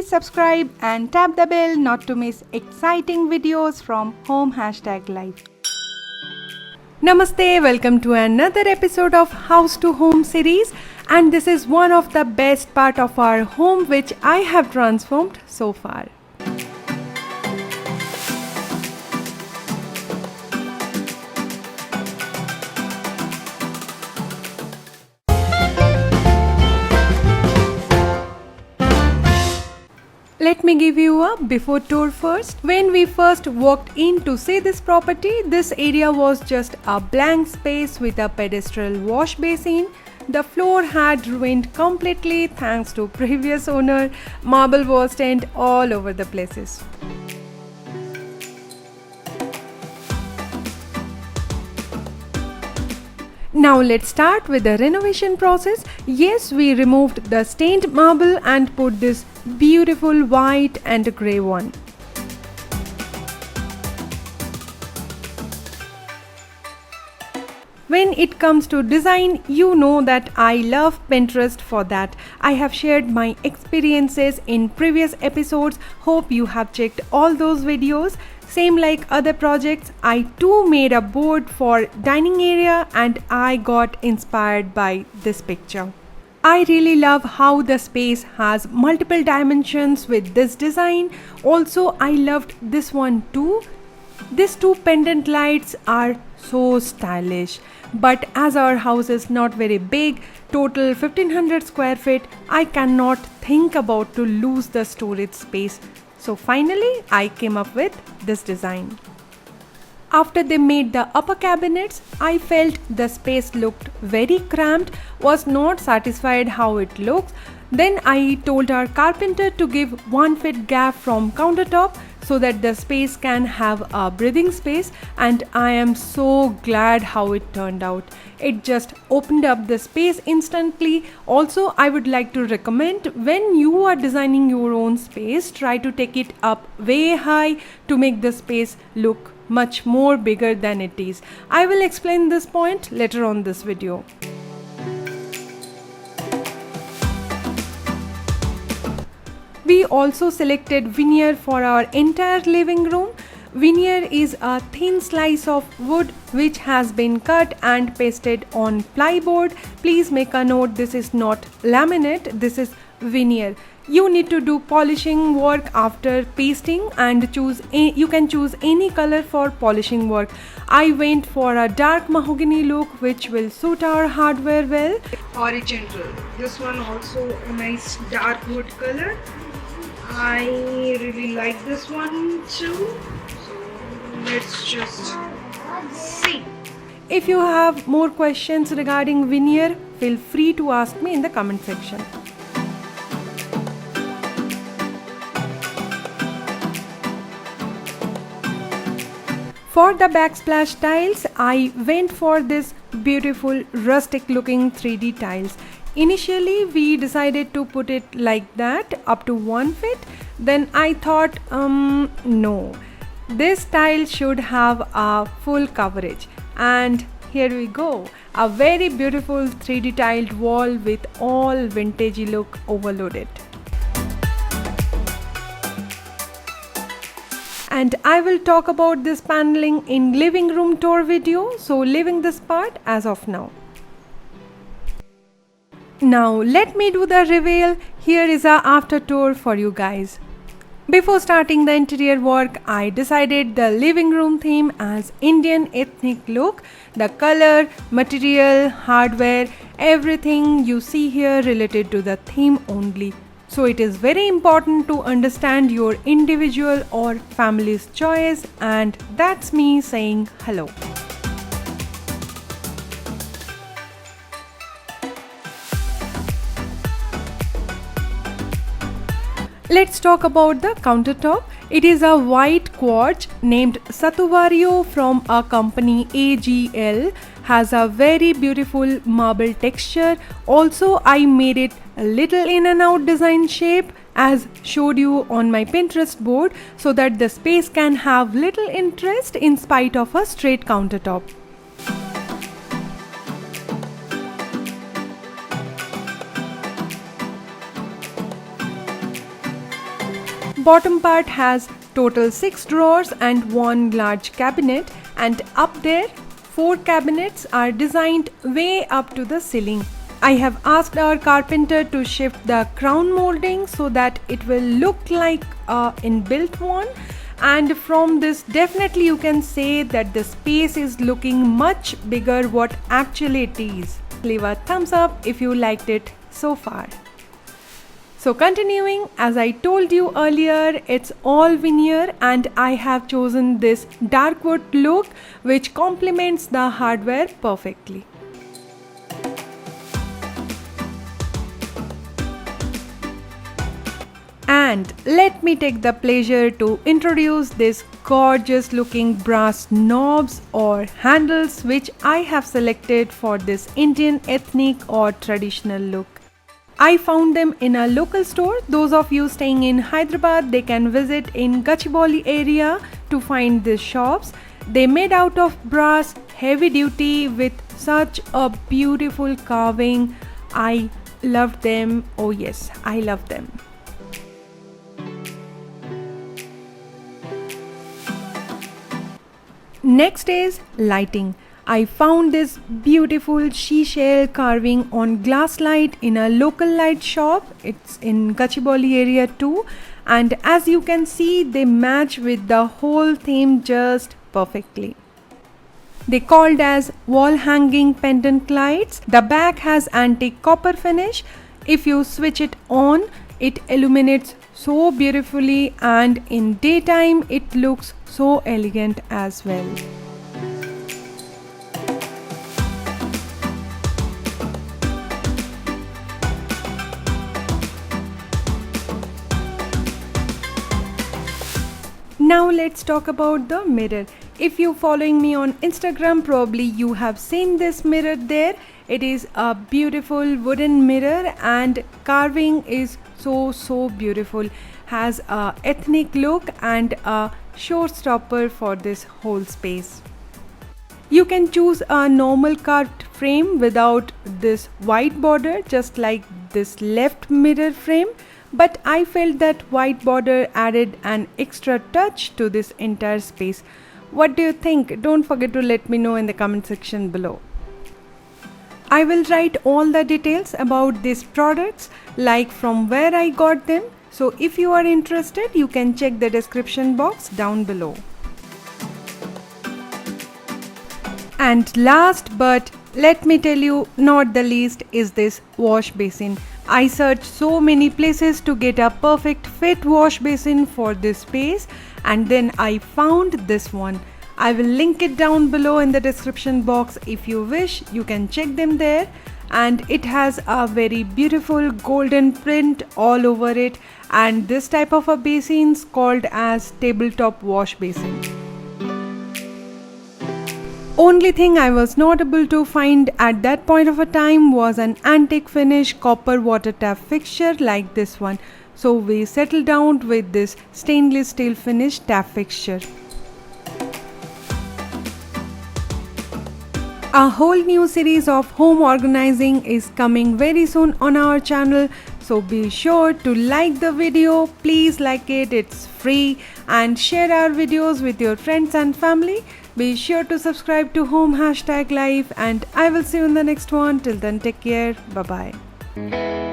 subscribe and tap the bell not to miss exciting videos from Home #Life. Namaste, welcome to another episode of House to Home series, and this is one of the best part of our home which I have transformed so far. Let me give you a before tour first. When we first walked in to see this property, this area was just a blank space with a pedestal wash basin. The floor had ruined completely thanks to previous owner. Marble was stained all over the places. Now let's start with the renovation process. Yes, we removed the stained marble and put this beautiful white and grey one. When it comes to design, you know that I love Pinterest for that. I have shared my experiences in previous episodes. Hope you have checked all those videos. Same like other projects, I too made a board for dining area and I got inspired by this picture. I really love how the space has multiple dimensions with this design. Also, I loved this one too. These two pendant lights are so stylish. But as our house is not very big, total 1500 square feet, I cannot think about to lose the storage space. So finally, I came up with this design. After they made the upper cabinets, I felt the space looked very cramped, was not satisfied how it looks. Then I told our carpenter to give 1 feet gap from countertop so that the space can have a breathing space, and I am so glad how it turned out. It just opened up the space instantly. Also, I would like to recommend when you are designing your own space, try to take it up way high to make the space look much more bigger than it is. I will explain this point later on this video. We also selected veneer for our entire living room. Veneer is a thin slice of wood which has been cut and pasted on plywood. Please make a note, this is not laminate, this is veneer. You need to do polishing work after pasting and you can choose any color for polishing work. I went for a dark mahogany look which will suit our hardware well. Horizontal. This one also a nice dark wood color. I really like this one too. So let's just see. If you have more questions regarding veneer, feel free to ask me in the comment section. For the backsplash tiles, I went for this beautiful rustic looking 3D tiles. Initially, we decided to put it like that up to 1 feet. Then I thought, no, this tile should have a full coverage. And here we go, a very beautiful 3D tiled wall with all vintagey look overloaded. And I will talk about this paneling in living room tour video, so leaving this part as of now. Now let me do the reveal. Here is our after tour for you guys. Before starting the interior work, I decided the living room theme as Indian ethnic look. The color, material, hardware, everything you see here related to the theme only. So it is very important to understand your individual or family's choice, and that's me saying hello. Let's talk about the countertop. It is a white quartz named Satuvario from a company AGL. Has a very beautiful marble texture. Also, I made it a little in and out design shape as showed you on my Pinterest board so that the space can have little interest in spite of a straight countertop. Bottom part has total 6 drawers and one large cabinet, and up there 4 cabinets are designed way up to the ceiling. I have asked our carpenter to shift the crown molding so that it will look like a inbuilt one, and from this definitely you can say that the space is looking much bigger what actually it is. Leave a thumbs up if you liked it so far. So continuing, as I told you earlier, it's all veneer and I have chosen this dark wood look which complements the hardware perfectly. And let me take the pleasure to introduce this gorgeous looking brass knobs or handles which I have selected for this Indian ethnic or traditional look. I found them in a local store. Those of you staying in Hyderabad, they can visit in Gachibowli area to find these shops. They made out of brass, heavy duty with such a beautiful carving. I loved them. Oh yes, I love them. Next is lighting. I found this beautiful seashell carving on glass light in a local light shop. It's in Gachibowli area too, and as you can see they match with the whole theme just perfectly. They called as wall hanging pendant lights. The back has antique copper finish. If you switch it on, it illuminates so beautifully, and in daytime it looks so elegant as well. Now let's talk about the mirror. If you're following me on Instagram, probably you have seen this mirror there. It is a beautiful wooden mirror and carving is so beautiful. Has a ethnic look and a showstopper for this whole space. You can choose a normal carved frame without this white border, just like this left mirror frame. But I felt that white border added an extra touch to this entire space. What do you think? Don't forget to let me know in the comment section below. I will write all the details about these products, like from where I got them. So if you are interested, you can check the description box down below. And last but let me tell you, not the least, is this wash basin. I searched so many places to get a perfect fit wash basin for this space, and then I found this one. I will link it down below in the description box. If you wish, you can check them there. And it has a very beautiful golden print all over it, and this type of a basin is called as tabletop wash basin. Only thing I was not able to find at that point of a time was an antique finish copper water tap fixture like this one. So we settled down with this stainless steel finish tap fixture. A whole new series of home organizing is coming very soon on our channel. So be sure to like the video. Please like it, it's free, and share our videos with your friends and family. Be sure to subscribe to Home #Life, and I will see you in the next one. Till then, take care. Bye bye.